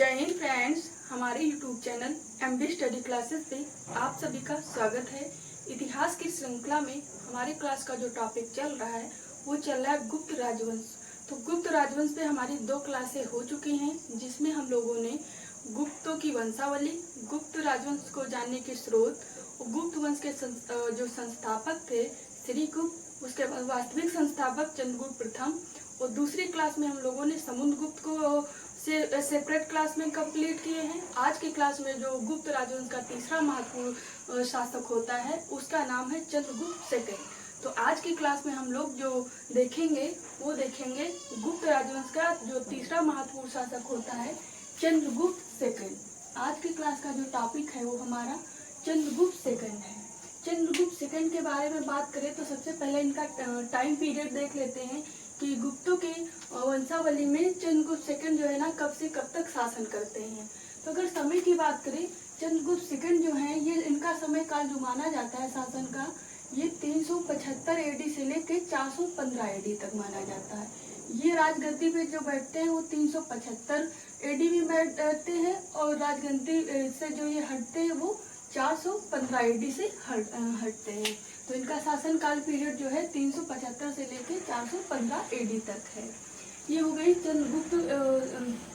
जय हिंद फ्रेंड्स, हमारे YouTube channel MB study classes पे आप सभी का स्वागत है। इतिहास की श्रृंखला में हमारे क्लास का जो टॉपिक चल रहा है वो चल रहा है गुप्त राजवंश। तो गुप्त राजवंश पे हमारी 2 क्लासें हो चुकी हैं, जिसमें हम लोगों ने गुप्तों की वंशावली, गुप्त राजवंश को जानने के स्रोत, गुप्त वंश के जो संस्थापक थे श्री गुप्त, उसके बाद वास्तविक संस्थापक चंद्रगुप्त प्रथम, और दूसरी क्लास में हम लोगों ने समुद्रगुप्त को सेपरेट क्लास में कंप्लीट किए हैं। आज की क्लास में जो गुप्त राजवंश का तीसरा महत्वपूर्ण शासक होता है उसका नाम है चंद्रगुप्त सेकंड। तो आज की क्लास में हम लोग जो देखेंगे वो देखेंगे गुप्त राजवंश का जो तीसरा महत्वपूर्ण शासक होता है चंद्रगुप्त सेकंड। आज की क्लास का जो टॉपिक है वो हमारा चंद्रगुप्त सेकंड है। चंद्रगुप्त सेकंड के बारे में बात करें तो सबसे पहले इनका टाइम पीरियड देख लेते हैं कि गुप्तों के वंशावली में चंद्रगुप्त सेकंड जो है ना कब से कब तक शासन करते हैं। तो अगर समय की बात करें, चंद्रगुप्त सेकंड जो है ये इनका समय काल जो माना जाता है शासन का, ये 375 एडी से लेकर 415 एडी तक माना जाता है। ये राजगद्दी पे जो बैठते हैं वो 375 एडी में बैठते हैं और राजगद्दी से जो ये हटते हैं वो 415 एडी से हटते हैं। तो इनका शासन काल पीरियड जो है 375 से लेकर 415 एडी तक है। ये हो गई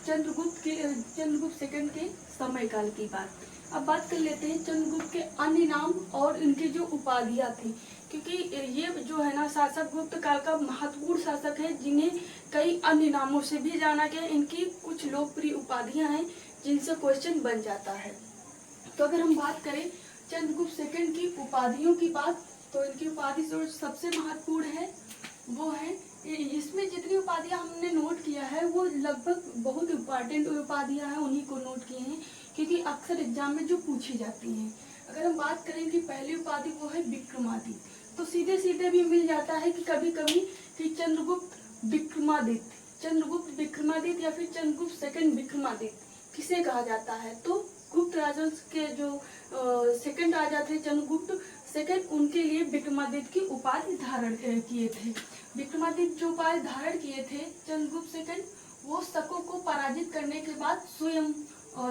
चंद्रगुप्त सेकंड के समय काल की बात। अब बात कर लेते हैं चंद्रगुप्त के अन्य नाम और इनकी जो उपाधियां थी, क्योंकि ये जो है ना शासक गुप्त काल का महत्वपूर्ण शासक है जिन्हें कई अन्य नामों से भी जाना गया। इनकी कुछ लोकप्रिय उपाधियां हैं जिनसे क्वेश्चन बन जाता है। तो अगर हम बात करें चंद्रगुप्त सेकंड की उपाधियों की बात, तो इनकी उपाधि जो सबसे महत्वपूर्ण है वो है, इसमें जितनी उपाधियां हमने नोट किया है वो लगभग बहुत इम्पोर्टेंट उपाधियां हैं, उन्हीं को नोट किए हैं क्योंकि अक्सर एग्जाम में जो पूछी जाती हैं। अगर हम बात करें कि पहली उपाधि वो है विक्रमादित्य, तो सीधे सीधे भी मिल जाता है कि कभी कभी कि चंद्रगुप्त विक्रमादित्य या फिर चंद्रगुप्त सेकंड विक्रमादित्य किसे कहा जाता है। तो गुप्त राजवंश के जो सेकंड राजा थे चंद्रगुप्त सेकंड, उनके लिए विक्रमादित्य की उपाधि धारण किए थे। विक्रमादित्य जो उपाधि धारण किए थे चंद्रगुप्त सेकंड, वो शकों को पराजित करने के बाद स्वयं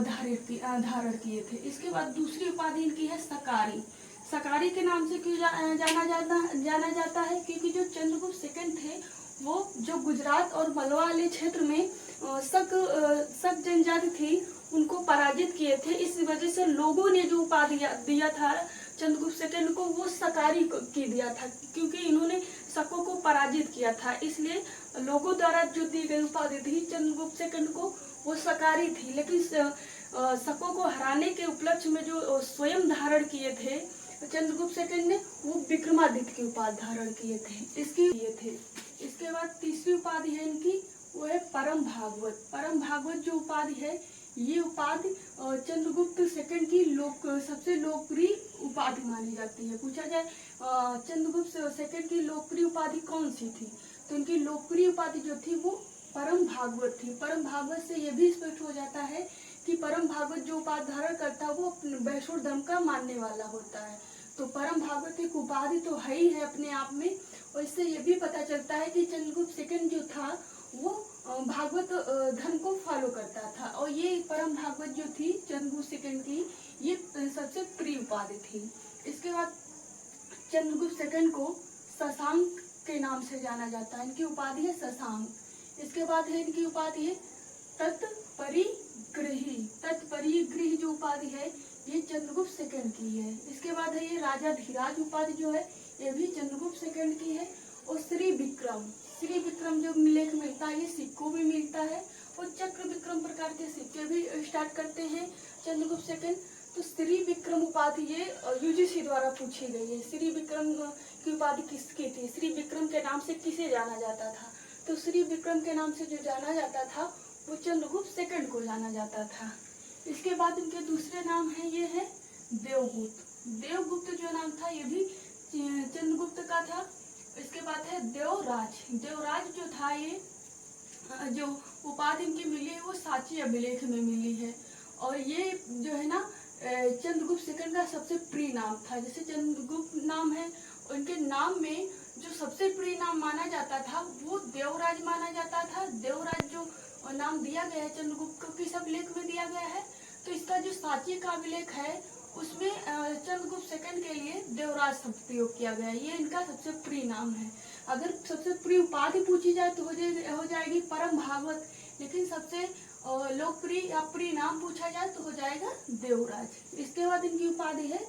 धारण किए थे। इसके बाद दूसरी उपाधि इनकी है सकारी। सकारी के नाम से क्यों जाना जाता है, क्योंकि जो चंद्रगुप्त सेकंड थे वो जो गुजरात और मलवा वाले क्षेत्र में शक जनजाति थी उनको पराजित किए थे। इस वजह से लोगों ने जो उपाधि दिया था चंद्रगुप्त सेकंड को वो सकारी की दिया था, क्योंकि इन्होंने शकों को पराजित किया था। इसलिए लोगों द्वारा जो दी गई उपाधि थी चंद्रगुप्त सेकंड को वो सकारी थी। लेकिन शकों को हराने के उपलक्ष्य में जो स्वयं धारण किए थे चंद्रगुप्त सेकंड ने, वो विक्रमादित्य की उपाधि धारण किए थे। इसके बाद तीसरी उपाधि है इनकी, वो है परम भागवत। परम भागवत जो उपाधि है, ये उपाधि चंद्रगुप्त सेकंड की सबसे लोकप्रिय उपाधि मानी जाती है। पूछा जाए चंद्रगुप्त सेकंड की लोकप्रिय उपाधि कौन सी थी, तो इनकी लोकप्रिय उपाधि जो थी वो परम भागवत थी। परम भागवत से ये भी स्पष्ट हो जाता है कि परम भागवत जो उपाधि धारण करता है वो वैष्णव धर्म का मानने वाला होता है। तो परम भागवत एक उपाधि तो है ही है अपने आप में, और इससे ये भी पता चलता है कि चंद्रगुप्त सेकंड जो था वो भागवत धर्म को फॉलो करता था। और ये परम भागवत जो थी चंद्रगुप्त सेकंड की, ये सबसे प्रिय उपाधि थी। इसके बाद चंद्रगुप्त सेकंड को शशांक के नाम से जाना जाता है। इनकी उपाधि है शशांक। इसके बाद है इनकी उपाधि है तत्परिग्रही जो उपाधि है ये चंद्रगुप्त सेकंड की है। इसके बाद है ये राजाधिराज उपाधि जो है ये भी चंद्रगुप्त सेकंड की है। और श्री विक्रम जो लेख मिलता है ये सिक्कों में मिलता है, और चक्र विक्रम प्रकार के सिक्के भी स्टार्ट करते हैं चंद्रगुप्त सेकंड। तो श्री विक्रम उपाधि ये यूजीसी द्वारा पूछी गई है। श्री विक्रम की उपाधि किसकी थी, श्री विक्रम के नाम से किसे जाना जाता था, तो श्री विक्रम के नाम से जो जाना जाता था वो चंद्रगुप्त सेकंड को जाना जाता था। इसके बाद इनके दूसरे नाम है, ये है देवगुप्त जो नाम था ये भी चंद्रगुप्त का था। इसके बाद है देवराज जो था, ये जो उपाधि इनकी मिली है वो साची अभिलेख में मिली है। और ये जो है ना चंद्रगुप्त सेकंड का सबसे प्रिय नाम था। जैसे चंद्रगुप्त नाम है, उनके नाम में जो सबसे प्रिय नाम माना जाता था वो देवराज माना जाता था। देवराज जो नाम दिया गया है चंद्रगुप्त को किस अभिलेख में तो इसका जो सांची का अभिलेख है उसमें चंद्रगुप्त सेकंड के लिए देवराज शब्द प्रयोग किया गया है। ये इनका सबसे प्रिय नाम है। अगर सबसे प्रिय उपाधि पूछी जाए तो हो जाएगी परम भागवत, लेकिन सबसे लोकप्रिय या प्रिय नाम पूछा जाए तो हो जाएगा देवराज। इसके बाद इनकी उपाधि है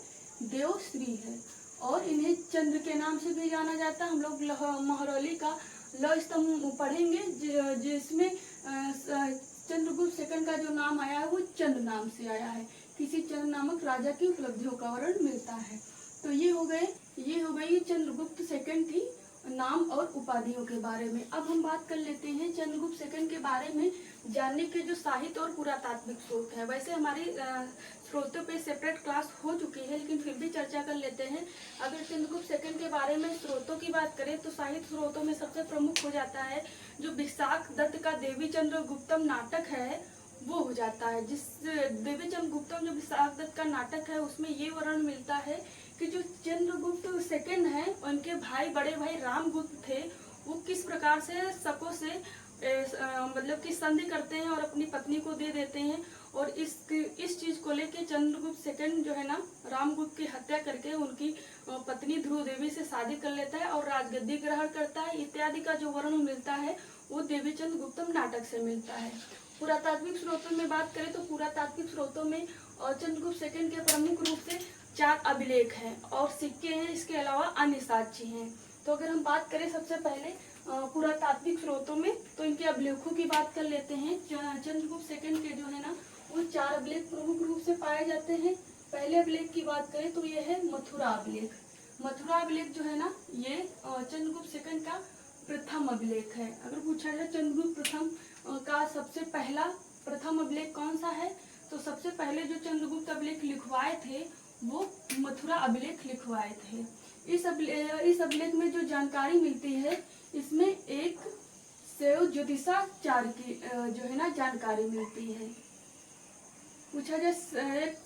देवश्री है, और इन्हें चंद्र के नाम से भी जाना जाता है। हम लोग महरौली का लौह स्तंभ पढ़ेंगे जिसमें चंद्रगुप्त सेकंड का जो नाम आया है वो चंद्र नाम से आया है। किसी चंद्र नामक राजा की उपलब्धियों का वर्णन मिलता है। तो ये हो गई चंद्रगुप्त सेकंड की नाम और उपाधियों के बारे में। अब हम बात कर लेते हैं चंद्रगुप्त सेकंड के बारे में जानने के जो साहित्य और पुरातात्विक स्रोत है। वैसे हमारी स्रोतों पे सेपरेट क्लास हो चुकी है, लेकिन फिर भी चर्चा कर लेते हैं। अगर चंद्रगुप्त सेकंड के बारे में स्रोतों की बात करें तो साहित्य स्रोतों में सबसे प्रमुख हो जाता है जो विशाख दत्त का देवी चंद्र गुप्तम नाटक है, वो हो जाता है। जिस देवी चंद्र गुप्तम जो विशाख दत्त का नाटक है उसमें ये वर्णन मिलता है कि जो चंद्रगुप्त सेकंड है उनके बड़े भाई रामगुप्त थे, वो किस प्रकार से शकों से मतलब कि संधि करते हैं और अपनी पत्नी को दे देते हैं। और इस चीज को लेके चंद्रगुप्त सेकंड जो है ना रामगुप्त की हत्या करके उनकी पत्नी ध्रुव देवी से शादी कर लेता है और राजगद्दी ग्रहण करता है, इत्यादि का जो वर्णन मिलता है वो देवी चंद्र गुप्तम नाटक से मिलता है। पुरातात्विक स्रोतों में बात करें तो पुरातात्विक स्रोतों में चंद्रगुप्त सेकंड के प्रमुख रूप से 4 अभिलेख हैं और सिक्के हैं। इसके अलावा अन्य साक्ष्य हैं। तो अगर हम बात करें सबसे पहले पुरातात्विक स्रोतों में तो इनके अभिलेखों की बात कर लेते हैं। चंद्रगुप्त सेकंड के जो है ना वो 4 अभिलेख प्रमुख रूप से पाए जाते हैं। पहले अभिलेख की बात करें तो ये है मथुरा अभिलेख। मथुरा अभिलेख जो है ना ये चंद्रगुप्त सेकंड का प्रथम अभिलेख है। अगर पूछा जाए चंद्रगुप्त प्रथम का सबसे पहला प्रथम अभिलेख कौन सा है, तो सबसे पहले जो चंद्रगुप्त अभिलेख लिखवाए थे वो मथुरा अभिलेख लिखवाए थे। इस अभिलेख में जो जानकारी मिलती है इसमें एक शैव ज्योतिषाचार्य की जो है ना जानकारी मिलती है। पूछा जाए एक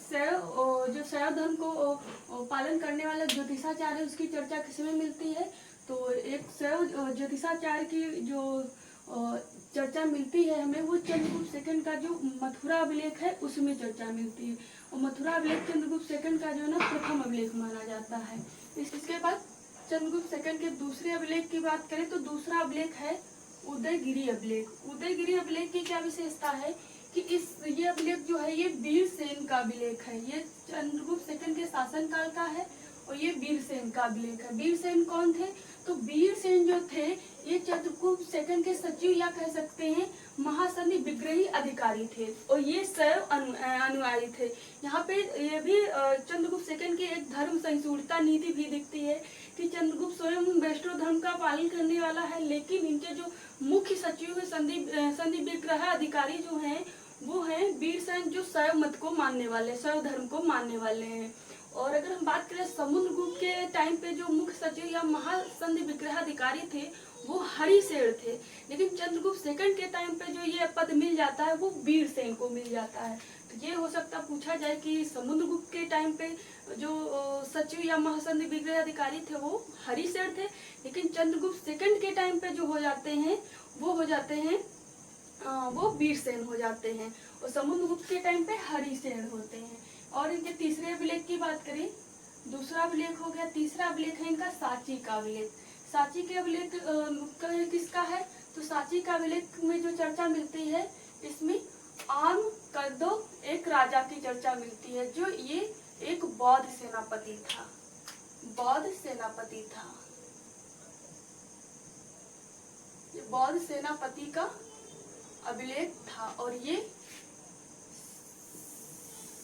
जो शैव धर्म को पालन करने वाला ज्योतिषाचार्य है उसकी चर्चा किसमें मिलती है, तो एक शैव ज्योतिषाचार्य की जो चर्चा मिलती है हमें वो चंद्रगुप्त सेकंड का जो मथुरा अभिलेख है उसमें चर्चा मिलती है। और मथुरा अभिलेख चंद्रगुप्त सेकंड का जो है ना प्रथम अभिलेख माना जाता है। इसके बाद चंद्रगुप्त सेकंड के दूसरे अभिलेख की बात करें तो दूसरा अभिलेख है उदयगिरी अभिलेख। उदयगिरी अभिलेख की क्या विशेषता है कि ये अभिलेख जो है ये वीरसेन का अभिलेख है। ये चंद्रगुप्त सेकंड के शासनकाल का है और ये वीरसेन का अभिलेख है। वीरसेन कौन थे, तो वीरसेन जो थे ये चंद्रगुप्त सेकंड के सचिव या कह सकते हैं महासंधि विग्रही अधिकारी थे और ये शैव अनुयायी थे। यहाँ पे ये भी चंद्रगुप्त सेकंड की एक धर्म सहिष्णुता नीति भी दिखती है कि चंद्रगुप्त स्वयं वैष्णव धर्म का पालन करने वाला है, लेकिन इनके जो मुख्य सचिव है संधि विग्रह अधिकारी जो हैं वो हैं वीरसेन जो शैव मत को मानने वाले, शैव धर्म को मानने वाले हैं। और अगर हम बात करें समुद्रगुप्त के टाइम पे जो मुख्य सचिव या महासंधि विग्रह अधिकारी थे वो हरिसेन थे, लेकिन चंद्रगुप्त सेकंड के टाइम पे जो ये पद मिल जाता है वो वीरसेन को मिल जाता है। तो ये हो सकता पूछा जाए कि समुद्रगुप्त के टाइम पे जो सचिव या महासंधि विग्रह अधिकारी थे वो हरिसेन थे, लेकिन चंद्रगुप्त सेकंड के टाइम पे जो हो जाते हैं वो वीरसेन हो जाते हैं और समुद्रगुप्त के टाइम पे हरिसेन होते हैं। और इनके तीसरे अभिलेख की बात करें, दूसरा अभिलेख हो गया, तीसरा अभिलेख है इनका सांची का अभिलेख। सांची के अभिलेख किसका है, तो सांची का अभिलेख में जो चर्चा मिलती है इसमें आम कदो एक राजा की चर्चा मिलती है जो ये एक बौद्ध सेनापति था। ये बौद्ध सेनापति का अभिलेख था और ये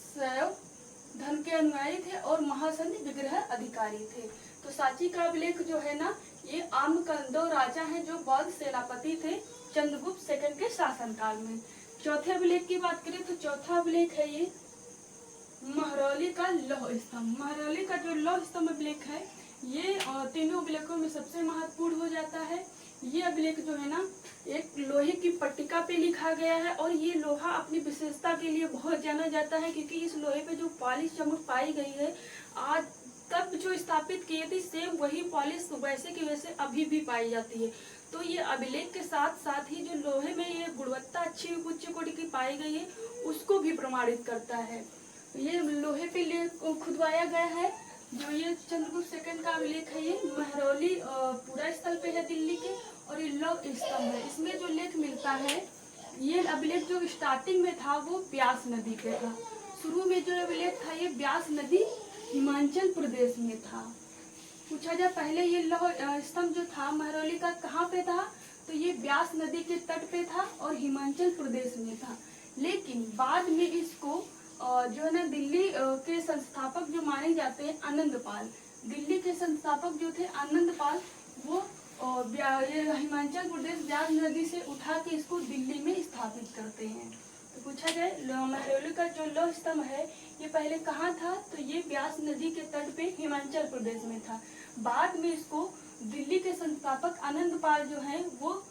शैव धर्म के अनुयायी थे और महासंधि विग्रह अधिकारी थे। तो सांची का अभिलेख जो है ना ये आमकंदो राजा हैं जो बौद्ध सेनापति थे चंद्रगुप्त सेकंड के शासनकाल में। चौथे अभिलेख की बात करें तो चौथा अभिलेख है ये महरौली का लौह स्तंभ। महरौली का जो लौह स्तंभ अभिलेख है ये तीनों अभिलेखों में सबसे महत्वपूर्ण हो जाता है। ये अभिलेख जो है ना एक लोहे की पट्टिका पे लिखा गया है और ये लोहा अपनी विशेषता के लिए बहुत जाना जाता है क्योंकि इस लोहे पे जो पॉलिश चमक पाई गई है आज तब जो स्थापित किए थे सेम वही पॉलिश वैसे की वैसे अभी भी पाई जाती है। तो ये अभिलेख के साथ साथ ही जो लोहे में ये गुणवत्ता अच्छी उच्च कोटि की पाई गई है उसको भी प्रमाणित करता है। ये लोहे पे खुदवाया गया है। जो ये चंद्रगुप्त सेकंड का अभिलेख है, ये महरौली पूरा स्थल पे है दिल्ली के, और ये लौह स्तंभ है। इसमें जो लेख मिलता है, ये अभिलेख जो स्टार्टिंग में था वो ब्यास नदी पे था। शुरू में जो अभिलेख था ये ब्यास नदी हिमाचल प्रदेश में था। पूछा जाए पहले ये लौह स्तंभ जो था महरौली का कहाँ पे था, तो ये ब्यास नदी के तट पे था और हिमाचल प्रदेश में था। लेकिन बाद में इसको जो है ना दिल्ली के संस्थापक जो माने जाते हैं आनंदपाल, दिल्ली के संस्थापक जो थे आनंदपाल, वो हिमाचल प्रदेश ब्यास नदी से उठा के इसको दिल्ली में स्थापित करते हैं। तो पूछा जाए महरौली का जो लौह स्तंभ है ये पहले कहाँ था, तो ये ब्यास नदी के तट पे हिमाचल प्रदेश में था। बाद में इसको दिल्ली के संस्थापक आनंदपाल जो हैं वो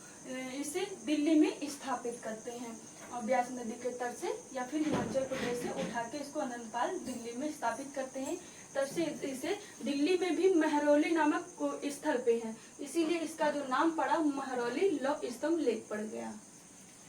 इसे दिल्ली में स्थापित करते हैं, और ब्यास नदी के तट से या फिर हिमाचल प्रदेश से उठा के इसको आनंदपाल दिल्ली में स्थापित करते हैं। तब से इसे दिल्ली में भी महरौली नामक स्थल पे है, इसीलिए इसका जो नाम पड़ा महरौली लौह स्तंभ लेख पड़ गया।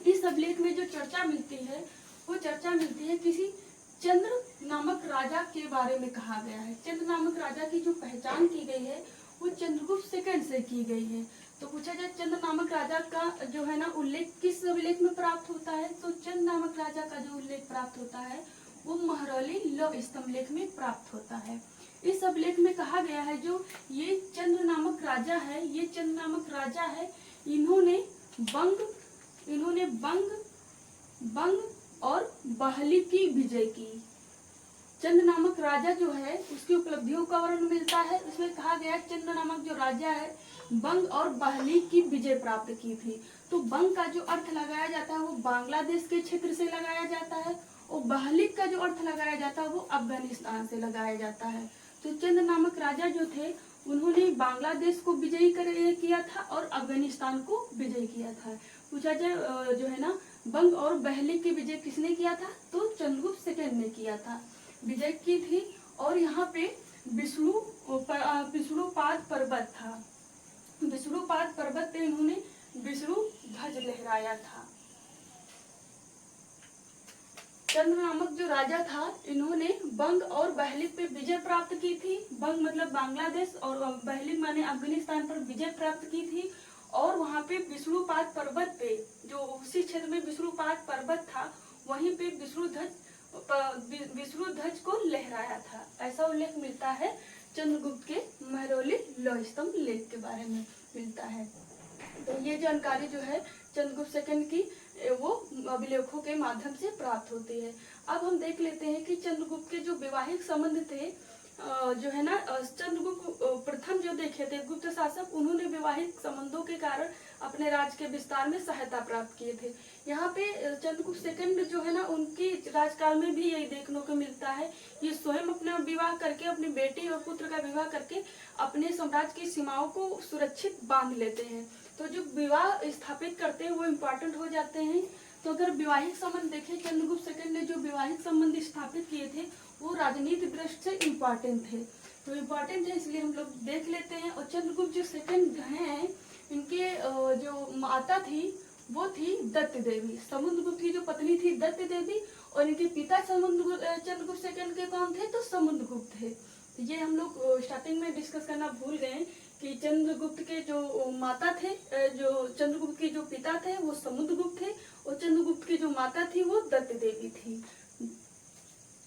इस अभिलेख में जो चर्चा मिलती है वो चर्चा मिलती है किसी चंद्र नामक राजा के बारे में कहा गया है। चंद्र नामक राजा की जो पहचान की गई है वो चंद्रगुप्त सेकंड से की गई है। तो पूछा जाए चंद्र नामक राजा का जो है ना उल्लेख किस अभिलेख में प्राप्त होता है, तो चंद्र नामक राजा का जो उल्लेख प्राप्त होता है वो महरौली लौह स्तंभ लेख में प्राप्त होता है। इस अभिलेख में कहा गया है जो ये चंद्र नामक राजा है, ये चंद्र नामक राजा है, इन्होंने बंग और बहली की विजय की। चंद्र नामक राजा जो है उसकी उपलब्धियों का वर्णन मिलता है। उसमें कहा गया चंद्र नामक जो राजा है बंग और बहली की विजय प्राप्त की थी। तो बंग का जो अर्थ लगाया जाता है वो बांग्लादेश के क्षेत्र से लगाया जाता है, और बहली का जो अर्थ लगाया जाता है वो अफगानिस्तान से लगाया जाता है। तो चंद्र नामक राजा जो थे उन्होंने बांग्लादेश को विजयी किया था और अफगानिस्तान को विजय किया था। पूछा जाए जो है ना बंग और बहली की विजय किसने किया था, तो चंद्रगुप्त सेकंड ने किया था, विजय की थी। और यहाँ पे विष्णुपाद पर्वत था, विष्णुपाद पर्वत पे इन्होंने विष्णु ध्वज लहराया था। चंद्र नामक जो राजा था इन्होंने बंग और बहली पे विजय प्राप्त की थी। बंग मतलब बांग्लादेश और बहली माने अफगानिस्तान पर विजय प्राप्त की थी। और वहाँ पे विष्णुपाद पर्वत पे जो उसी क्षेत्र में विष्णुपाद पर्वत था वहीं पे विष्णु ध्वज को लहराया था। ऐसा उल्लेख मिलता है चंद्रगुप्त के महरौली लौह स्तंभ लेख के बारे में मिलता है। तो ये जानकारी जो है चंद्रगुप्त सेकंड की वो अभिलेखों के माध्यम से प्राप्त होती है। अब हम देख लेते हैं कि चंद्रगुप्त के जो वैवाहिक संबंध थे जो है ना चंद्रगुप्त प्रथम जो देखे थे गुप्त शासक, उन्होंने वैवाहिक संबंधों के कारण अपने राज्य के विस्तार में सहायता प्राप्त किए थे। यहाँ पे चंद्रगुप्त सेकंड जो है ना उनकी राजकाल में भी यही देखने को मिलता है, ये स्वयं अपना विवाह करके अपनी बेटी और पुत्र का विवाह करके अपने साम्राज्य की सीमाओं को सुरक्षित बांध लेते हैं। तो जो विवाह स्थापित करते हैं वो इम्पोर्टेंट हो जाते हैं। तो अगर वैवाहिक संबंध देखें, चंद्रगुप्त सेकंड ने जो वैवाहिक संबंध स्थापित किए थे वो राजनीतिक दृष्टि से इम्पोर्टेंट थे, तो इम्पोर्टेंट है इसलिए हम लोग देख लेते हैं। और चंद्रगुप्त जो सेकंड हैं इनके जो माता थी वो थी दत्त देवी, समुद्रगुप्त की जो पत्नी थी दत्त देवी, और इनके पिता चंद्रगुप्त सेकंड के कौन थे, तो समुद्रगुप्त थे। ये हम लोग स्टार्टिंग में डिस्कस करना भूल गए कि चंद्रगुप्त के जो माता थे, जो चंद्रगुप्त के जो पिता थे वो समुद्रगुप्त थे, और चंद्रगुप्त की जो माता थी वो दत्त देवी थी।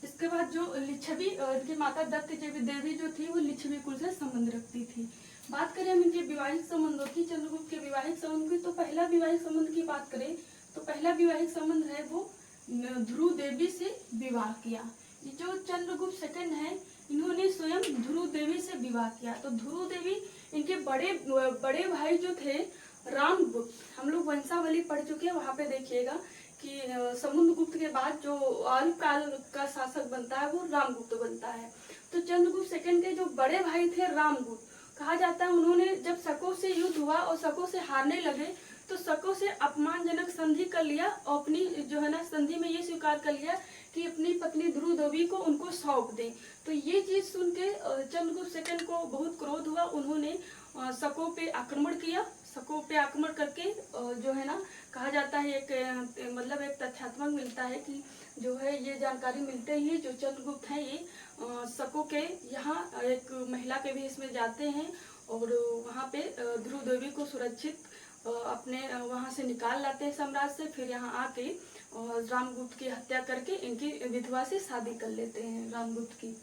इसके बाद जो लिच्छवी इनकी माता दत्त देवी जो थी वो लिच्छवी कुल से संबंध रखती थी। बात करें हम इनके वैवाहिक संबंधों की, चंद्रगुप्त के वैवाहिक संबंध की, तो पहला वैवाहिक संबंध की बात करें तो पहला वैवाहिक संबंध है वो ध्रुव देवी से विवाह किया। जो चंद्रगुप्त सेकंड है इन्होंने स्वयं ध्रुव देवी से विवाह किया। तो ध्रुव देवी इनके बड़े भाई जो थे रामगुप्त, हम लोग वंशावली पढ़ चुके हैं, वहां पे देखिएगा कि समुद्रगुप्त के बाद जो आर्य काल का शासक बनता है वो रामगुप्त बनता है। तो चंद्रगुप्त सेकंड के जो बड़े भाई थे रामगुप्त, कहा जाता है उन्होंने जब शकों से युद्ध हुआ और शकों से हारने लगे तो शकों से अपमानजनक संधि कर लिया, और अपनी जो है ना संधि में ये स्वीकार कर लिया कि अपनी पत्नी ध्रुव देवी को उनको सौंप दें। तो ये चीज सुन के चंद्रगुप्त सेकंड को बहुत क्रोध हुआ, उन्होंने शकों पे आक्रमण किया। शकों पे आक्रमण करके जो है ना कहा जाता है एक मतलब एक तथ्यात्मक मिलता है कि जो है ये जानकारी मिलते ही जो चंद्रगुप्त हैं ये शकों के यहाँ एक महिला के भेष में जाते हैं और वहाँ पे ध्रुव देवी को सुरक्षित अपने वहाँ से निकाल लाते हैं साम्राज्य से। फिर यहाँ आके रामगुप्त की हत्या करके इनकी विधवा से शादी कर लेते हैं रामगुप्त की।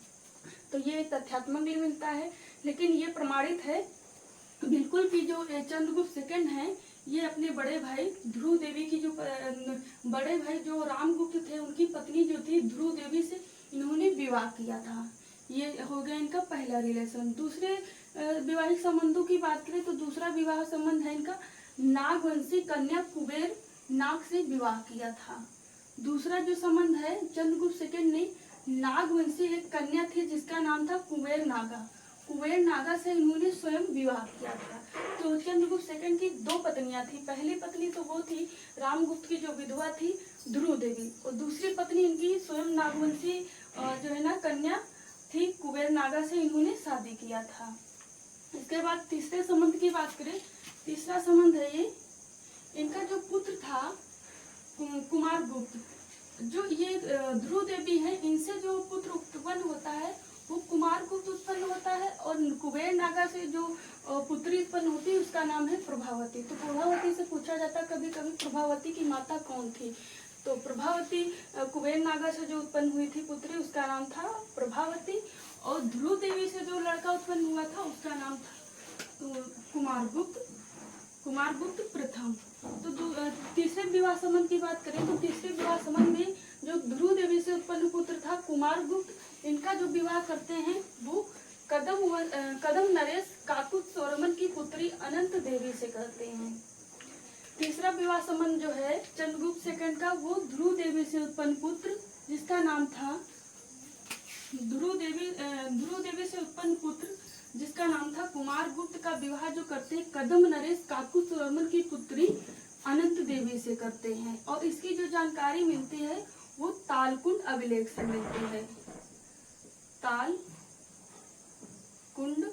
तो ये तथ्यात्मक भी मिलता है, लेकिन ये प्रमाणित है बिल्कुल कि जो चंद्रगुप्त सेकंड हैं ये अपने बड़े भाई ध्रुव देवी की जो बड़े भाई जो रामगुप्त थे उनकी पत्नी जो थी ध्रुव देवी से इन्होंने विवाह किया था। ये हो गया इनका पहला रिलेशन। दूसरे वैवाहिक संबंधों की बात करें तो दूसरा विवाह संबंध है इनका नागवंशी कन्या कुबेर नाग से विवाह किया था। दूसरा जो संबंध है चंद्रगुप्त सेकंड ने नागवंशी एक कन्या थी जिसका नाम था कुबेर नागा। कुबेर नागा से इन्होंने स्वयं विवाह किया था। तो चंद्रगुप्त सेकंड की दो पत्नियां थी। पहली पत्नी तो वो थी रामगुप्त की जो विधवा थी ध्रुव देवी, और दूसरी पत्नी इनकी स्वयं नागवंशी जो है ना कन्या थी कुबेर नागा से इन्होंने शादी किया था। इसके बाद तीसरे संबंध की बात करें, तीसरा संबंध है ये इनका जो पुत्र था कुमार गुप्त, जो ये ध्रुव देवी है इनसे जो पुत्र उत्पन्न होता है वो कुमार गुप्त उत्पन्न होता है, और कुबेर नागा से जो पुत्री उत्पन्न होती है उसका नाम है प्रभावती। तो प्रभावती से पूछा जाता है कभी कभी प्रभावती की माता कौन थी, तो प्रभावती कुबेर नागा से जो उत्पन्न हुई थी पुत्री उसका नाम था प्रभावती, और ध्रुव देवी से जो लड़का उत्पन्न हुआ था उसका नाम था कुमार गुप्त प्रथम। तो तीसरे विवाह संबंध की बात करें तो तीसरे विवाह संबंध में जो ध्रुव देवी से उत्पन्न पुत्र था कुमार गुप्त, इनका जो विवाह करते हैं वो कदम नरेश काकुत्सवर्मन की पुत्री अनंत देवी से करते हैं। तीसरा विवाह संबंध जो है चंद्रगुप्त सेकंड का वो ध्रुव देवी से उत्पन्न पुत्र जिसका नाम था ध्रुव देवी से उत्पन्न पुत्र जिसका नाम था कुमार गुप्त का विवाह जो करते हैं कदम नरेश काकुत्सवर्मन की पुत्री अनंत देवी से करते हैं। और इसकी जो जानकारी मिलती है वो तालकुंड अभिलेख से मिलती है। ताल कुंड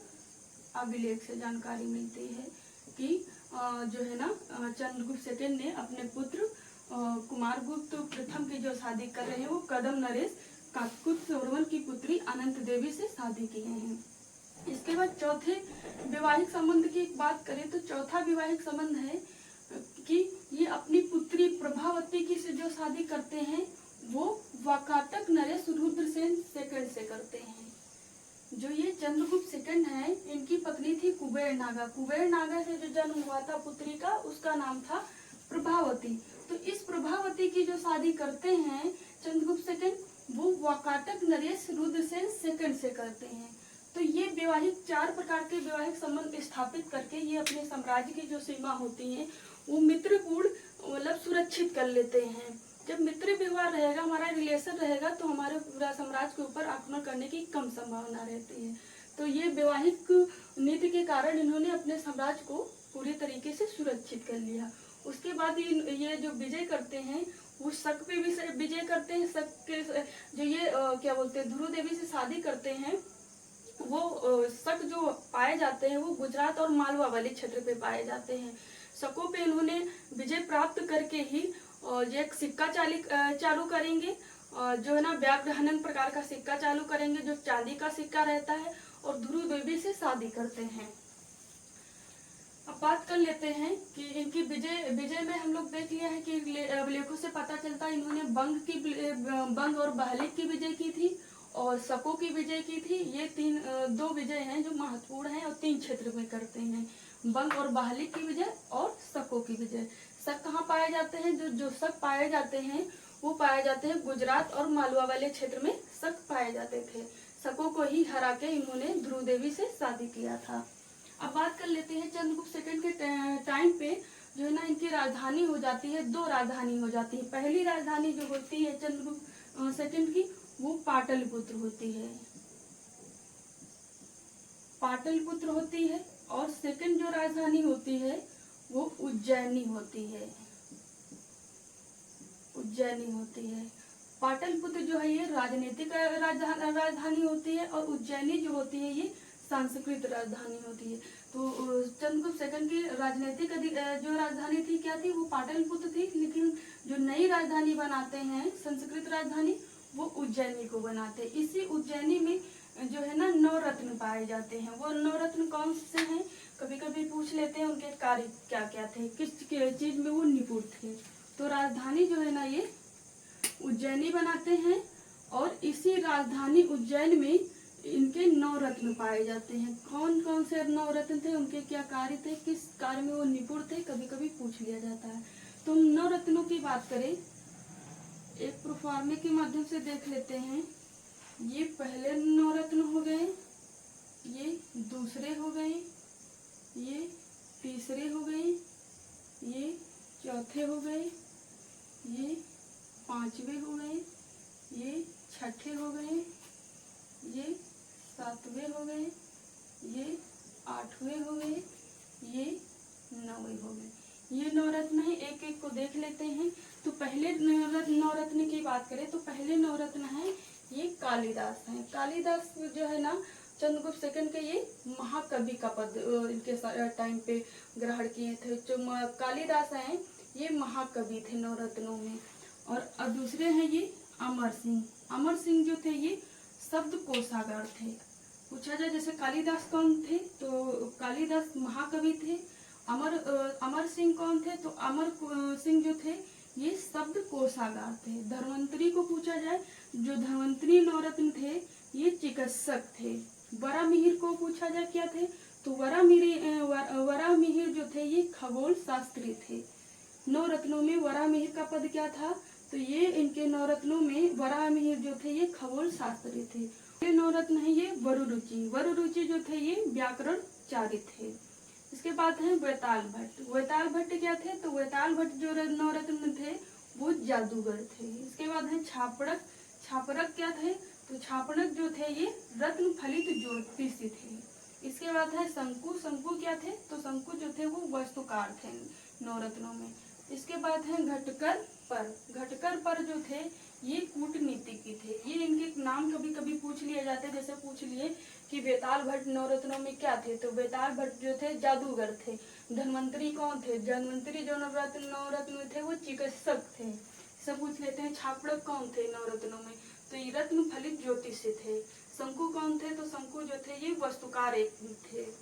अभिलेख से जानकारी मिलती है कि जो है ना चंद्रगुप्त सेकंड ने अपने पुत्र कुमार गुप्त प्रथम की जो शादी कर रहे हैं वो कदम नरेश काकुत्सवर्मन की पुत्री अनंत देवी से शादी किए हैं। इसके बाद चौथे वैवाहिक संबंध की बात करें तो चौथा वैवाहिक संबंध है कि ये अपनी पुत्री प्रभावती की से जो शादी करते हैं वो वाकाटक नरेश रुद्रसेन सेकंड से करते हैं। जो ये चंद्रगुप्त सेकंड है इनकी पत्नी थी कुबेर नागा। कुबेर नागा से जो जन्म हुआ था पुत्री का उसका नाम था प्रभावती। तो इस प्रभावती की जो शादी करते हैं चंद्रगुप्त सेकंड वो वाकाटक नरेश रुद्रसेन सेकंड से करते हैं। तो ये वैवाहिक चार प्रकार के वैवाहिक संबंध स्थापित करके ये अपने साम्राज्य की जो सीमा होती है वो मित्रकूल मतलब सुरक्षित कर लेते हैं। जब मित्र व्यवहार रहेगा हमारा रिलेशन रहेगा तो हमारे पूरा साम्राज्य के ऊपर आक्रमण करने की कम संभावना रहती है। तो ये वैवाहिक नीति के कारण इन्होंने अपने साम्राज्य को पूरी तरीके से सुरक्षित कर लिया। उसके बाद ये जो विजय करते हैं वो शक पे भी विजय करते हैं। शक के जो ये क्या बोलते हैं ध्रुव देवी से शादी करते हैं वो शक जो पाए जाते हैं वो गुजरात और मालवा वाले क्षेत्र पे पाए जाते हैं। शकों पे इन्होंने विजय प्राप्त करके ही ये एक सिक्का चालू करेंगे जो है ना व्याघ्रहनन प्रकार का सिक्का चालू करेंगे जो चांदी का सिक्का रहता है, और ध्रुव देवी से शादी करते हैं। अब बात कर लेते हैं कि इनकी विजय में हम लोग देख लिया है कि अभिलेखों से पता चलता है इन्होंने बंग और बहलिक की विजय की थी और शकों की विजय की थी। ये दो विजय हैं जो महत्वपूर्ण हैं और 3 क्षेत्र में करते हैं, बंग और बहलिक की विजय और शकों की विजय। शक कहाँ पाए जाते हैं? जो शक पाए जाते हैं वो पाए जाते हैं गुजरात और मालवा वाले क्षेत्र में शक पाए जाते थे। शकों को ही हरा के इन्होंने ध्रुव देवी से शादी किया था। अब बात कर लेते हैं चंद्रगुप्त सेकंड के टाइम पे जो है ना इनकी राजधानी हो जाती है, 2 राजधानी हो जाती है। पहली राजधानी जो होती है चंद्रगुप्त सेकंड की वो पाटलिपुत्र होती है, पाटलिपुत्र होती है। और सेकंड जो राजधानी होती है वो उज्जैनी होती है, उज्जैनी होती है। पाटलिपुत्र जो है ये राजनीतिक राजधानी होती है और उज्जैनी जो होती है ये संस्कृत राजधानी होती है। तो चंद्रगुप्त सेकंड की राजनीतिक जो राजधानी थी क्या थी, वो पाटलिपुत्र थी। लेकिन जो नई राजधानी बनाते हैं संस्कृत राजधानी, वो उज्जैनी को बनाते हैं। इसी उज्जैनी में जो है ना नवरत्न पाए जाते हैं। वो नवरत्न कौन से हैं, कभी कभी पूछ लेते हैं, उनके कार्य क्या क्या थे, किस चीज में वो निपुण थे। तो राजधानी जो है ना ये उज्जैनी बनाते हैं, और इसी राजधानी उज्जैन में इनके नवरत्न पाए जाते हैं। कौन कौन से नवरत्न थे, उनके क्या कार्य थे, किस कार्य में वो निपुण थे, कभी कभी पूछ लिया जाता है। तो हम नवरत्नों की बात करें, एक प्रोफार्मे के माध्यम से देख लेते हैं। ये पहले नवरत्न हो गए, ये दूसरे हो गए, ये तीसरे हो गए, ये चौथे हो गए, ये पांचवे हो गए, ये छठे हो गए, ये सातवें हो गए, ये आठवें हो गए, ये नौवें हो गए। ये नवरत्न है, एक एक को देख लेते हैं। तो पहले नवरत्न की बात करें तो पहले नवरत्न है ये कालिदास है। कालिदास जो है ना चंद्रगुप्त सेकंड के ये महाकवि का पद इनके टाइम पे ग्रहण किए थे। जो कालिदास हैं ये महाकवि थे नवरत्नों में। और दूसरे हैं ये अमर सिंह। अमर सिंह जो थे ये शब्द कोशागार थे। पूछा जाए जैसे कालिदास कौन थे, तो कालिदास महाकवि थे। अमर सिंह कौन थे, तो अमर सिंह जो थे ये शब्द कोशागार थे। धन्वंतरी को पूछा जाए, जो धन्वंतरी नवरत्न थे ये चिकित्सक थे। वरामिहिर को पूछा जाए क्या थे, तो वरामिहिर जो थे ये खगोल शास्त्री थे। नवरत्नों में वरामिहिर का पद क्या था, तो ये इनके नवरत्नों में वरामिहिर जो थे ये खगोल शास्त्री थे। ये नवरत्न है ये वरुरुचि। वरुरुचि जो थे ये व्याकरणचारी थे। इसके बाद है वेताल भट्ट। वेताल भट्ट क्या थे, तो वेताल भट्ट जो नवरत्न थे वो जादूगर थे। इसके बाद है छापड़क। छापड़क क्या थे, तो छापड़क जो थे ये रत्न फलित ज्योतिषी थे। इसके बाद है शंकु। शंकु क्या थे, तो शंकु जो थे वो वास्तुकार थे नवरत्नों में। इसके बाद है घटकर पर। घटकर पर जो थे ये कूटनीतिज्ञ थे। ये इनके नाम कभी कभी पूछ लिए जाते, जैसे पूछ लिए कि वेताल भट्ट नवरत्नों में क्या थे, तो वेताल भट्ट जो थे जादूगर थे। धन्वंतरी कौन थे, धन्वंतरी जो नवरत्न थे वो चिकित्सक थे, सब पूछ लेते हैं। छापड़क कौन थे नवरत्नों में, तो ये रत्न फलित ज्योतिषी थे। शंकु कौन थे, तो शंकु जो थे ये वास्तुकार थे।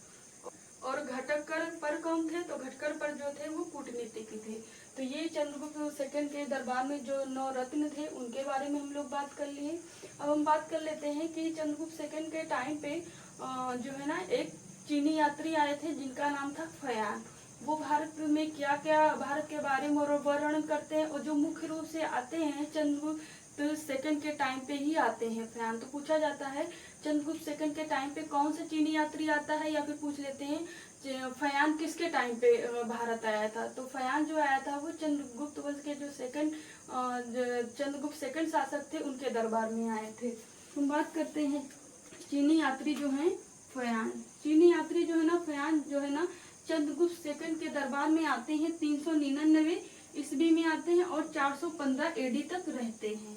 और घटकर पर कौन थे, तो घटकर पर जो थे वो कूटनीतिज्ञ थे। तो ये चंद्रगुप्त सेकंड के दरबार में जो नवरत्न थे उनके बारे में हम लोग बात कर लिए। अब हम बात कर लेते हैं कि चंद्रगुप्त सेकंड के टाइम पे जो है ना एक चीनी यात्री आए थे जिनका नाम था फयान। वो भारत में क्या क्या भारत के बारे में वर्णन करते हैं, और जो मुख्य रूप से आते हैं चंद्रगुप्त सेकंड के टाइम पे ही आते हैं फयान। तो पूछा जाता है चंद्रगुप्त सेकंड के टाइम पे कौन सा चीनी यात्री आता है, या फिर पूछ लेते हैं फयान किसके टाइम पे भारत आया था। तो फयान जो आया था वो चंद्रगुप्त वंश के जो चंद्रगुप्त सेकंड शासक थे उनके दरबार में आए थे। हम बात करते हैं चीनी यात्री जो है फयान। चीनी यात्री जो है ना फयान जो है ना चंद्रगुप्त सेकंड के दरबार में आते हैं 399 ईस्वी में आते हैं और 415 एडी तक रहते हैं।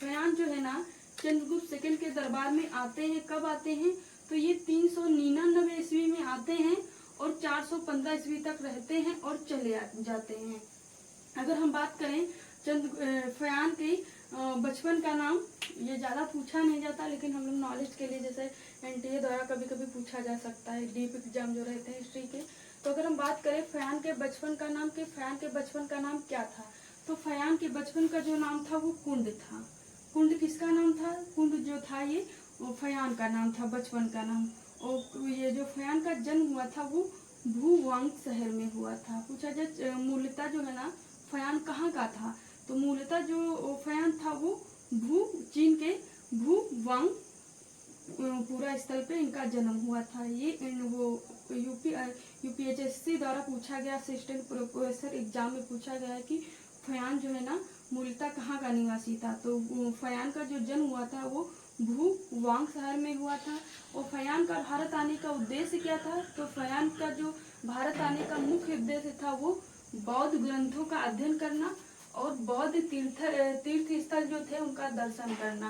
फयान जो है ना चंद्रगुप्त सेकंड के दरबार में आते हैं, कब आते हैं, तो ये 399 ईस्वी में आते हैं और 415 ईस्वी तक रहते हैं और चले जाते हैं। अगर हम बात करें फयान के बचपन का नाम, ये ज़्यादा पूछा नहीं जाता, लेकिन हम लोग नॉलेज के लिए जैसे एनटीए द्वारा कभी कभी पूछा जा सकता है, डीप एग्जाम जो रहते हैं हिस्ट्री के। तो अगर हम बात करें फयान के बचपन का नाम, कि फयान के बचपन का नाम क्या था, तो फयान के बचपन का जो नाम था वो कुंड था। कुंड किसका नाम था, कुंड जो था ये फयान का नाम था, बचपन का नाम। और ये जो फयान का जन्म हुआ था वो भूवांग शहर में हुआ था। पूछा जाए मूलतः जो है ना फयान कहाँ का था, तो मूलतः जो फयान था वो चीन के भूवांग पूरा स्थल पे इनका जन्म हुआ था। ये वो यूपीएचएससी द्वारा पूछा गया, असिस्टेंट प्रोफेसर एग्जाम में पूछा गया है कि फयान जो है ना मूलतः कहाँ का निवासी था। तो फयान का जो जन्म हुआ था वो भूवांग शहर में हुआ था। और फयान का भारत आने का उद्देश्य क्या था, तो फयान का जो भारत आने का मुख्य उद्देश्य था वो बौद्ध ग्रंथों का अध्ययन करना और बौद्ध तीर्थ स्थल जो थे उनका दर्शन करना।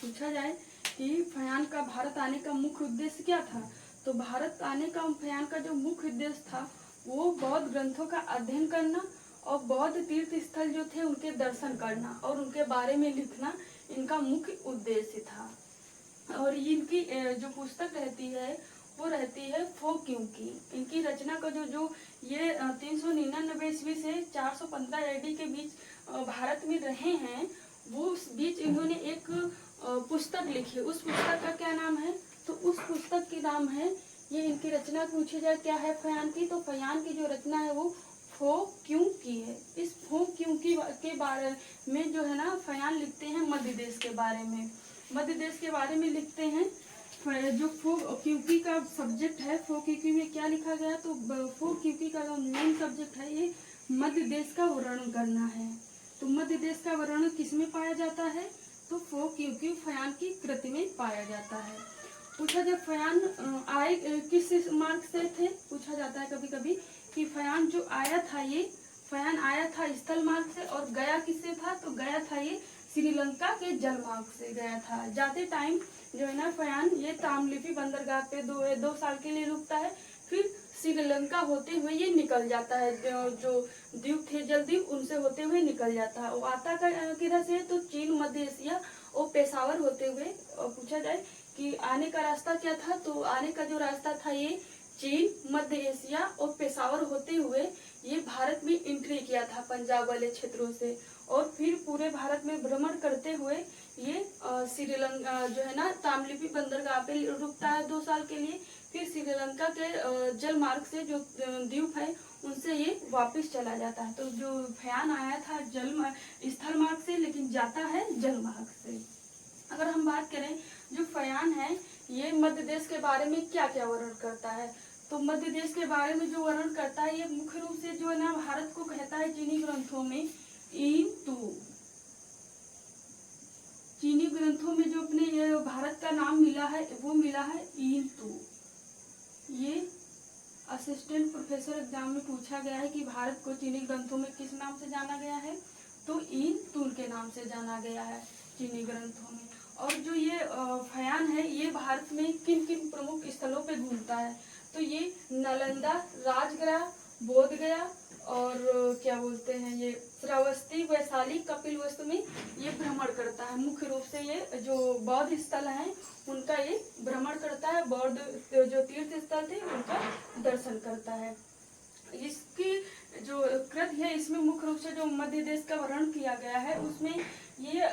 पूछा जाए कि फयान का भारत आने का मुख्य उद्देश्य क्या था। तो भारत आने का फयान का जो मुख्य उद्देश्य था वो बौद्ध ग्रंथों का अध्ययन करना और बौद्ध तीर्थ स्थल जो थे उनके दर्शन करना और उनके बारे में लिखना इनका मुख्य उद्देश्य था। और इनकी जो पुस्तक रहती है वो रहती है फो क्यों की। इनकी रचना का जो ये 399 ईस्वी से 415 एडी के बीच भारत में रहे हैं, वो उस बीच इन्होंने एक पुस्तक लिखी। उस पुस्तक का क्या नाम है, तो उस पुस्तक की नाम है, ये इनकी रचना पूछी जाए क्या है फयान की, तो फयान की जो रचना है वो फो क्यों की है। इस फो क्यों की के बारे में जो है ना फयान लिखते हैं मध्य देश के बारे में, मध्य देश के बारे में लिखते हैं। जो फो क्यूकी का सब्जेक्ट है, फो क्यूकी में क्या लिखा गया, तो फो क्यूकी का जो मेन सब्जेक्ट है ये मध्य देश का वर्णन करना है। तो मध्य देश का वर्णन किसमें पाया जाता है, तो फो क्यूकी फयान की कृति में पाया जाता है। पूछा जब फयान आए किस मार्ग से थे, पूछा जाता है कभी कभी कि फयान जो आया था, ये फयान आया था स्थल मार्ग से और गया किससे था, तो गया था ये श्रीलंका के जल मार्ग से गया था। जाते टाइम जो है ना फयान ये तामलिपि बंदरगाह पे दो साल के लिए रुकता है, फिर श्रीलंका होते हुए ये निकल जाता है। जो द्वीप थे जल द्वीप उनसे होते हुए निकल जाता है। वो आता किधर से, तो चीन मध्य एशिया और पेशावर होते हुए। पूछा जाए कि आने का रास्ता क्या था, तो आने का जो रास्ता था ये चीन मध्य एशिया और पेशावर होते हुए ये भारत में एंट्री किया था पंजाब वाले क्षेत्रों से, और फिर पूरे भारत में भ्रमण करते हुए ये श्रीलंका जो है ना तामलिपि बंदरगाह पे रुकता है 2 साल के लिए। फिर श्रीलंका के जल मार्ग से जो द्वीप है उनसे ये वापस चला जाता है। तो जो फयान आया था स्थल मार्ग से, लेकिन जाता है जल मार्ग से। अगर हम बात करें जो फयान है ये मध्य देश के बारे में क्या क्या वर्णन करता है, तो मध्य देश के बारे में जो वर्णन करता है ये मुख्य रूप से जो है ना भारत को कहता है चीनी ग्रंथों में इन तू। चीनी ग्रंथों में जो अपने ये भारत का नाम मिला है वो मिला है इन तू। ये असिस्टेंट प्रोफेसर एग्जाम में पूछा गया है कि भारत को चीनी ग्रंथों में किस नाम से जाना गया है, तो इन तूल के नाम से जाना गया है चीनी ग्रंथों में। और जो ये फयान है ये भारत में किन किन प्रमुख स्थलों पे घूमता है, तो ये नालंदा, राजगृह, बोधगया और क्या बोलते हैं ये श्रावस्ती, वैशाली, कपिलवस्तु में ये भ्रमण करता है। मुख्य रूप से ये जो बौद्ध स्थल हैं उनका ये भ्रमण करता है, बौद्ध जो तीर्थ स्थल थे उनका दर्शन करता है। इसकी जो कृत है इसमें मुख्य रूप से जो मध्य देश का वर्णन किया गया है उसमें ये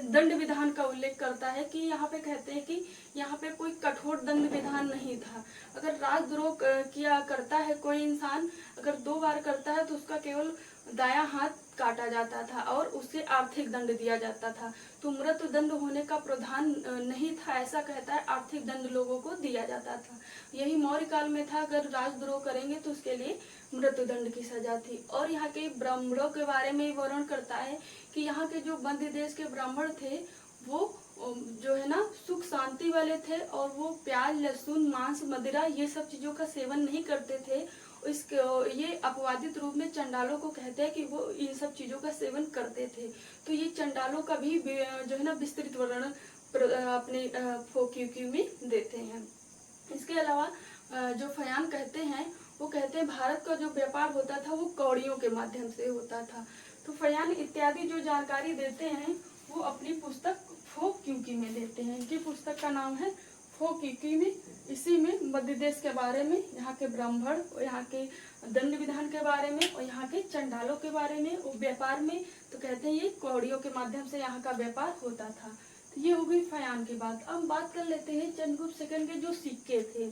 दंड विधान का उल्लेख करता है कि यहाँ पे कहते हैं कि यहाँ पे कोई कठोर दंड विधान नहीं था। अगर राजद्रोह किया करता है कोई इंसान, अगर 2 बार करता है तो उसका केवल दायां हाथ काटा जाता था और उससे आर्थिक दंड दिया जाता था। तो मृत्यु दंड होने का प्रावधान नहीं था, ऐसा कहता है। आर्थिक दंड लोगों को दिया जाता था। यही मौर्य काल में था, अगर राजद्रोह करेंगे तो उसके लिए मृत्यु दंड की सजा थी। और यहाँ के ब्राह्मणों के बारे में वर्णन करता है कि यहाँ के जो मध्य देश के ब्राह्मण थे वो जो है ना सुख शांति वाले थे और वो प्याज, लहसुन, मांस, मदिरा ये सब चीजों का सेवन नहीं करते थे। ये अपवादित रूप में चंडालों को कहते हैं कि वो इन सब चीजों का सेवन करते थे। तो ये चंडालों का भी जो है ना विस्तृत वर्णन अपने फोक्यूक्यू में देते हैं। इसके अलावा जो फयान कहते हैं वो कहते हैं भारत का जो व्यापार होता था वो कौड़ियों के माध्यम से होता था। तो फयान इत्यादि जो जानकारी देते हैं वो अपनी पुस्तक फो क्यूकी में देते हैं। इनकी पुस्तक का नाम है फो क्यूकी में। इसी में मध्य देश के बारे में, यहाँ के ब्राह्मण, यहाँ के दंड विधान के बारे में और यहाँ के चंडालों के बारे में और व्यापार में, तो कहते हैं ये कौड़ियों के माध्यम से यहाँ का व्यापार होता था। तो ये हो गई फयान की बात। अब बात कर लेते हैं चंद्रगुप्त सेकंड के जो सिक्के थे।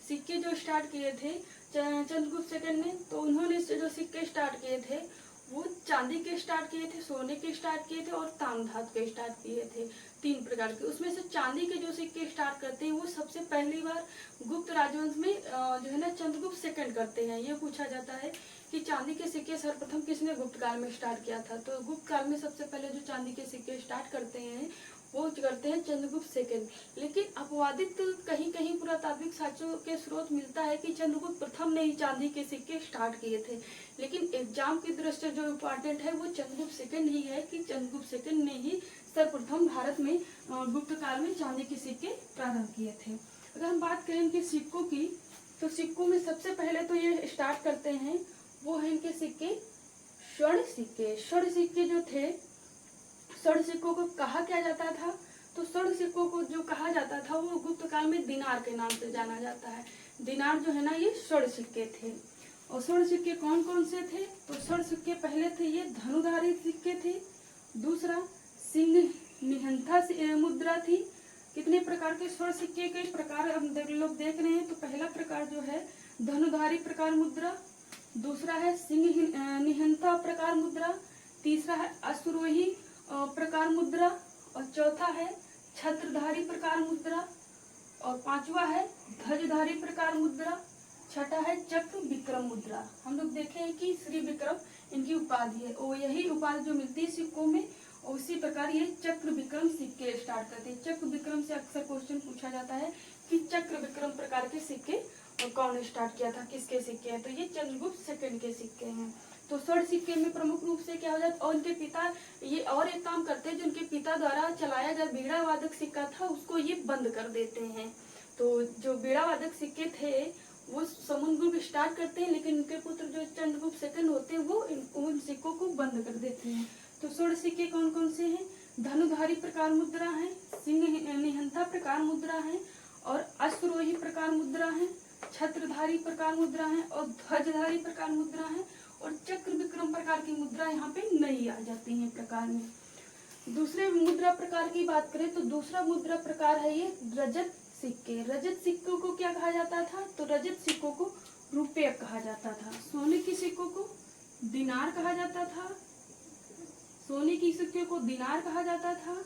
सिक्के जो स्टार्ट किए थे चंद्रगुप्त सेकंड ने, तो उन्होंने जो सिक्के स्टार्ट किए थे वो चांदी के स्टार्ट किए थे, सोने के स्टार्ट किए थे और ताम धातु के स्टार्ट किए थे। 3 प्रकार के। उसमें से चांदी के जो सिक्के स्टार्ट करते हैं वो सबसे पहली बार गुप्त राजवंश में जो है ना चंद्रगुप्त सेकंड करते हैं। ये पूछा जाता है कि चांदी के सिक्के सर्वप्रथम किसने गुप्त काल में स्टार्ट किया था, तो गुप्त काल में सबसे पहले जो चांदी के सिक्के स्टार्ट करते हैं वो करते हैं चंद्रगुप्त सेकंड। लेकिन अपवादित कहीं कहीं पुरातात्विक साक्ष्यों के स्रोत मिलता है कि चंद्रगुप्त प्रथम ने ही चांदी के सिक्के स्टार्ट किए थे। लेकिन एग्जाम की दृष्टि जो इम्पोर्टेंट है वो चंद्रगुप्त सेकंड ही है, कि चंद्रगुप्त सेकंड ने ही सर्वप्रथम भारत में गुप्त काल में चांदी के सिक्के प्रारंभ किए थे। अगर हम बात करें इनके सिक्कों की, तो सिक्कों में सबसे पहले तो ये स्टार्ट करते हैं, वो है इनके सिक्के स्वर्ण सिक्के। स्वर्ण सिक्के जो थे, स्वर्ण सिक्कों को कहा क्या जाता था, तो स्वर्ण सिक्कों को जो कहा जाता था वो गुप्त काल में दिनार के नाम से जाना जाता है। दिनार जो है ना, ये स्वर्ण सिक्के थे। और स्वर्ण सिक्के कौन कौन से थे, तो स्वर्ण सिक्के पहले थे ये धनुधारी सिक्के थे। दूसरा सिंह निहंथा मुद्रा थी। कितने प्रकार के स्वर्ण सिक्के के प्रकार हम लोग देख रहे हैं, तो पहला प्रकार जो है धनुधारी प्रकार मुद्रा, दूसरा है सिंह निहंथा प्रकार मुद्रा, तीसरा है अश्वरोही प्रकार मुद्रा, और चौथा है छत्रधारी प्रकार मुद्रा, और पांचवा है ध्वजधारी प्रकार मुद्रा, छठा है चक्र विक्रम मुद्रा। हम लोग देखे हैं कि श्री विक्रम इनकी उपाधि है, और यही उपाधि जो मिलती है सिक्कों में, और उसी प्रकार ये चक्र विक्रम सिक्के स्टार्ट करते हैं। चक्र विक्रम से अक्सर क्वेश्चन पूछा जाता है कि चक्र विक्रम प्रकार के सिक्के कौन स्टार्ट किया था, किसके सिक्के हैं, तो ये चंद्रगुप्त सेकंड के सिक्के हैं। तो स्वर्ण सिक्के में प्रमुख रूप से क्या हो जाता है, और उनके पिता ये और एक काम करते हैं, जो उनके पिता द्वारा चलाया गया बीड़ा वादक सिक्का था उसको ये बंद कर देते हैं। तो जो बीड़ा वादक सिक्के थे वो समुद्रगुप्त स्टार्ट करते हैं, लेकिन उनके पुत्र जो चंद्रगुप्त सेकंड होते हैं वो उन सिक्कों को बंद कर देते हैं। तो स्वर्ण सिक्के कौन कौन से हैं, धनुधारी प्रकार मुद्रा है, सिंह निहंथा प्रकार मुद्रा है, और अश्वरोही प्रकार मुद्रा है, छत्रधारी प्रकार मुद्रा है, और ध्वजधारी प्रकार मुद्रा है, और चक्र विक्रम प्रकार की मुद्रा यहाँ पे नहीं आ जाती है प्रकार में। दूसरे मुद्रा प्रकार की बात करें तो दूसरा मुद्रा प्रकार है ये रजत सिक्के। रजत सिक्कों को क्या कहा जाता था, तो रजत सिक्कों को रुपये कहा जाता था। सोने की सिक्कों को दिनार कहा जाता था, सोने की सिक्कों को दिनार कहा जाता था,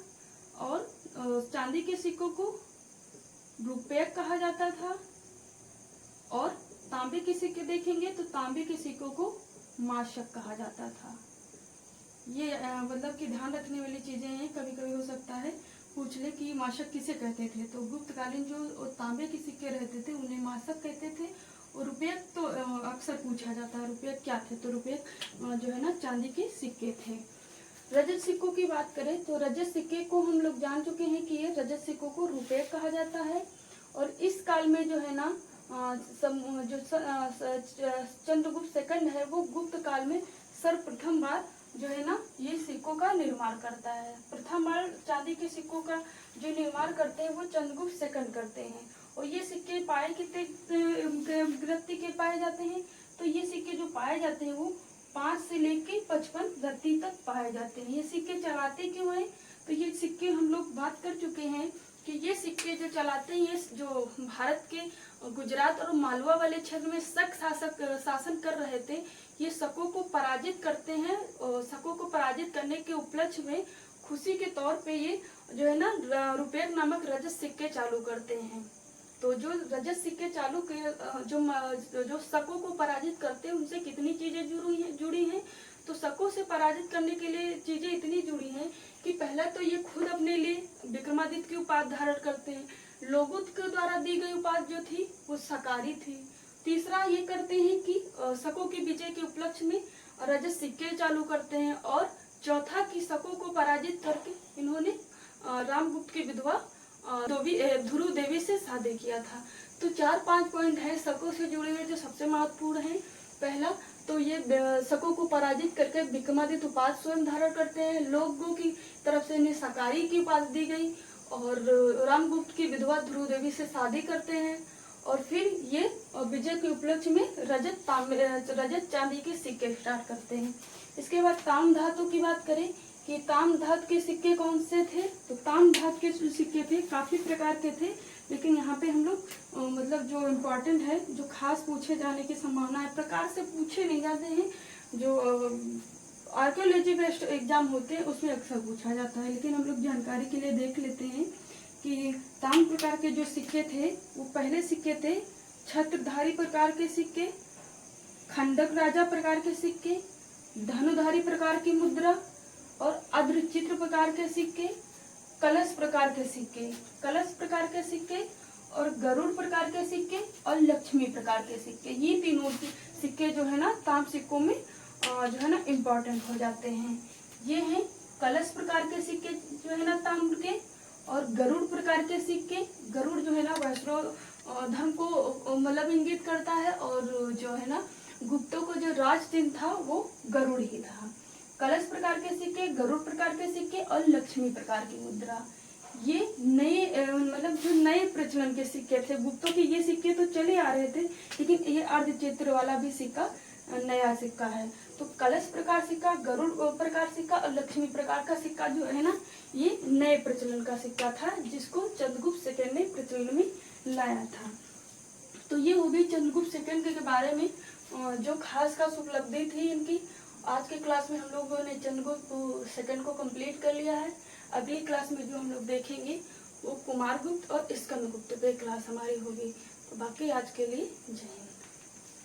और चांदी के सिक्कों को रुपये कहा जाता था, और तांबे के सिक्के देखेंगे तो तांबे के सिक्कों को माशक कहा जाता था। ये मतलब कि ध्यान रखने वाली चीजें हैं, कभी कभी हो सकता है पूछ ले कि माशक किसे कहते थे, तो गुप्तकालीन जो तांबे के सिक्के रहते थे उन्हें माशक कहते थे। और रुपये तो अक्सर पूछा जाता है रुपये क्या थे, तो रुपये जो है ना चांदी के सिक्के थे। रजत सिक्कों की बात करें तो रजत सिक्के को हम लोग जान चुके हैं कि ये रजत सिक्कों को रुपये कहा जाता है। और इस काल में जो है ना जो चंद्रगुप्त सेकंड है वो गुप्त काल में सर्वप्रथम बार जो है ना ये सिक्कों का निर्माण करता है। प्रथम बार चांदी के सिक्कों का जो निर्माण करते हैं वो चंद्रगुप्त सेकंड करते हैं। और ये सिक्के पाए कितने व्यक्ति के पाए जाते हैं, तो ये सिक्के जो पाए जाते हैं वो 5 से लेके 55 व्यक्ति तक पाए जाते हैं। ये सिक्के चलाते क्यों हैं, तो ये सिक्के हम लोग बात कर चुके हैं कि ये सिक्के जो चलाते हैं, ये जो भारत के गुजरात और मालवा वाले क्षेत्र में शक शासन कर रहे थे, ये शकों को पराजित करते हैं। और शकों को पराजित करने के उपलक्ष्य में खुशी के तौर पे ये जो है ना रुपये नामक रजत सिक्के चालू करते हैं। तो जो रजत सिक्के चालू जो शकों को पराजित करते हैं उनसे कितनी चीजें जुड़ी हैं, तो शकों से पराजित करने के लिए चीजें इतनी जुड़ी हैं कि पहला तो ये खुद अपने लिए विक्रमादित्य की उपाधि धारण करते हैं, लोगों के द्वारा दी गई उपाधि जो थी वो सकारी थी। तीसरा ये करते हैं कि शकों के विजय के उपलक्ष्य में रजत सिक्के चालू करते हैं। और चौथा कि शकों को पराजित करके इन्होंने रामगुप्त की विधवा ध्रुव देवी से शादी किया था। तो 4-5 पॉइंट है शकों से जुड़े हुए जो सबसे महत्वपूर्ण है। पहला तो ये शकों को पराजित करके विक्रमादित्य उपाधि स्वयं धारण करते हैं, लोगों की तरफ से इन्हें सकारी की उपाधि दी गई, और रामगुप्त की विधवा ध्रुव देवी से शादी करते हैं। और फिर ये विजय के उपलक्ष्य में रजत चांदी के सिक्के स्टार्ट करते हैं। इसके बाद ताम धातु की बात करें कि ताम धातु के सिक्के कौन से थे, तो ताम धातु के सिक्के थे काफी प्रकार के थे, लेकिन यहाँ पे हम लोग मतलब जो इम्पोर्टेंट है, जो खास पूछे जाने की संभावना है, प्रकार से पूछे नहीं जाते हैं, जो आर्कियोलॉजी बेस्ड एग्जाम होते हैं उसमें अक्सर पूछा जाता है। लेकिन हम लोग जानकारी के लिए देख लेते हैं कि ताम प्रकार के जो सिक्के थे वो पहले सिक्के थे छत्रधारी प्रकार के सिक्के, खंडक राजा प्रकार के सिक्के, धनुधारी प्रकार की मुद्रा, और अद्रचित्र प्रकार के सिक्के, कलश प्रकार के सिक्के, कलश प्रकार के सिक्के और गरुड़ प्रकार के सिक्के और लक्ष्मी प्रकार के सिक्के, ये तीनों सिक्के जो है ना ताम्र सिक्कों में जो है ना इम्पोर्टेंट हो जाते हैं। ये हैं कलश प्रकार के सिक्के जो है ना ताम्र के, और गरुड़ प्रकार के सिक्के, गरुड़ जो है ना वैष्णव धर्म को मतलब इंगित करता है, और जो है ना गुप्तों को जो राज चिन्ह था वो गरुड़ ही था। कलश प्रकार के सिक्के, गरुड़ प्रकार के सिक्के और लक्ष्मी प्रकार की मुद्रा, ये नए मतलब जो नए प्रचलन के सिक्के थे। गुप्तों के ये सिक्के तो चले आ रहे थे, लेकिन ये अर्धचित्र वाला भी सिक्का नया सिक्का है। तो कलश प्रकार सिक्का, गरुड़ प्रकार सिक्का और लक्ष्मी प्रकार का सिक्का जो है ना ये नए प्रचलन का सिक्का था, जिसको चंद्रगुप्त सेकंड ने प्रचलन में लाया था। तो ये हो गई चंद्रगुप्त सेकंड के बारे में जो खास उपलब्धि थी इनकी। आज के क्लास में हम लोगों ने चंद्रगुप्त सेकंड को कंप्लीट कर लिया है। अगली क्लास में जो हम लोग देखेंगे वो कुमारगुप्त और स्कंदगुप्त पे क्लास हमारी होगी। तो बाकी आज के लिए जय हिंद।